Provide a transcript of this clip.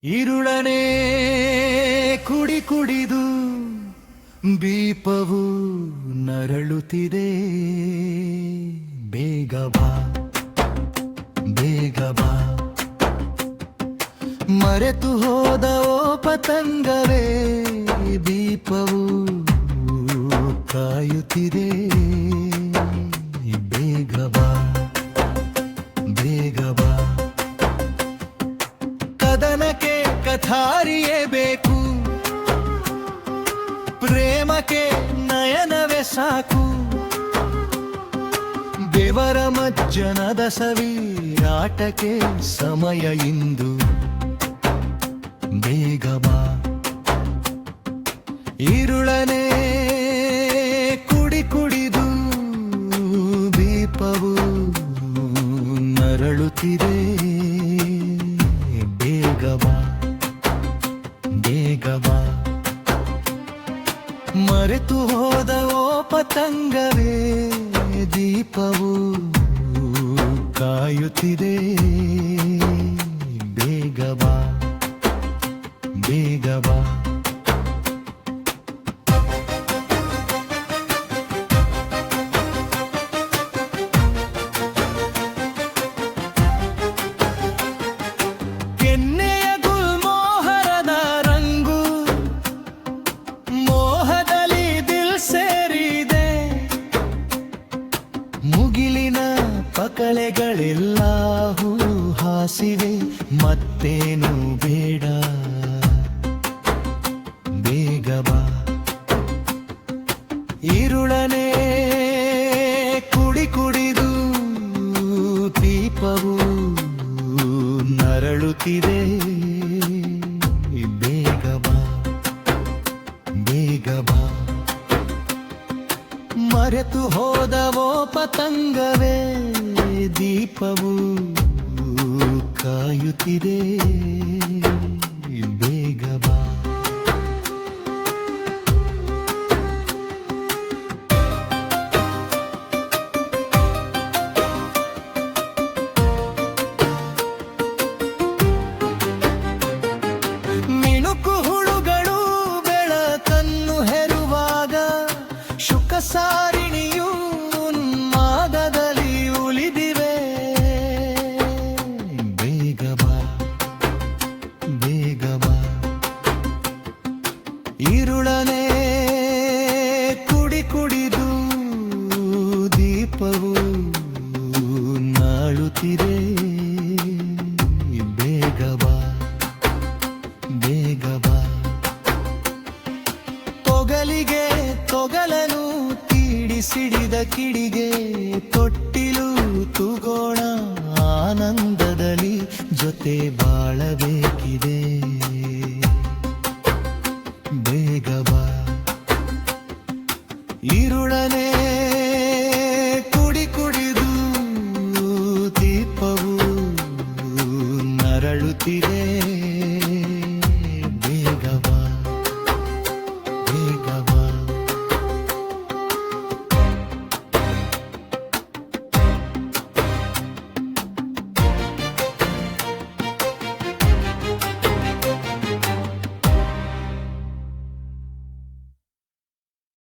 ഇരുളനെ ಕುಡಿ ಕುಡಿದು ದೀಪವು ನರಳುತ್ತಿದೆ. ಬೇಗ ಬಾ ಬೇಗ ಬಾ, ಮರೆತು ಹೋದ ಓ ಪತಂಗವೇ, ದೀಪವು ಕಾಯುತ್ತಿದೆ. ಬೇಗ ಬಾ ಬೇಗ ಬಾ, ಕದನಕ್ಕೆ ಕಥಾರಿಯೇ ಬೇಕು, ಪ್ರೇಮಕ್ಕೆ ನಯನವೇ ಸಾಕು. ದೇವರ ಮಜ್ಜನದ ಸವಿರಾಟಕ್ಕೆ ಸಮಯ ಇಂದು. ಬೇಗ ಬಾ, ഇരുಳನೆ ಕುಡಿ ಕುಡಿದು ದೀಪವು ನರಳುತ್ತಿದೆ. ಬೇಗ ಬಾ ಬೇಗ ಬಾ, ಮರೆತು ಹೋದ ಓ ಪತಂಗವೇ, ದೀಪವು ಕಾಯುತ್ತಿದೆ. ಬೇಗ ಬಾ ಬೇಗ ಬಾ. ಕೆನ್ನೆಯ ಗುಲ್ಮೋಹರದ ರಂಗು, ಮೋಹದಲ್ಲಿ ದಿಲ್ ಸೇರಿದೆ. ಮುಗಿಲಿನ ಪಕಳೆಗಳೆಲ್ಲ ಹೂ ಹಾಸಿವೆ, ಮತ್ತೇನು ಬೇಡ. ಬೇಗ ಬಾ, ഇരുಳನೆ ಕುಡಿ ಕುಡಿದು ದೀಪವು ನರಳುತ್ತಿದೆ. ಬೇಗ ಬಾ ಬೇಗ ಬಾ, ಮರೆತು ಹೋದವೋ ಪತಂಗವೇ, ದೀಪವು ಕಾಯುತ್ತಿದೆ. ಬೇಗ ಬಾ. ಮಿಣುಕು ಹುಳುಗಳು ಬೆಳಕನ್ನು ಹೆರುವಾಗ, ಶುಕ ಸಾರಿಣಿಯು ಉನ್ಮಾದದಲ್ಲಿ ಉಳಿದಿವೆ. ಬೇಗ ಬಾ ಬೇಗ ಬಾ, ഇരുಳನೆ ಕುಡಿ ಕುಡಿದು ದೀಪವು ನಾಳುತ್ತಿದೆ. ಬೇಗ ಬಾ ಬೇಗ ಬಾ, ತೊಗಲಿಗೆ ತೊಗಲನು ತೀಡಿಸಿಡಿದ ಕಿಡಿಗೆ, ತೊಟ್ಟಿಲು ತೂಗೋಣ ಆನಂದದಲ್ಲಿ, ಜೊತೆ ಬಾಳಬೇಕಿದೆ. ಬೇಗ ಬಾ, ഇരുಳನೆ ಕುಡಿ ಕುಡಿದು ದೀಪವು ನರಳುತ್ತಿದೆ.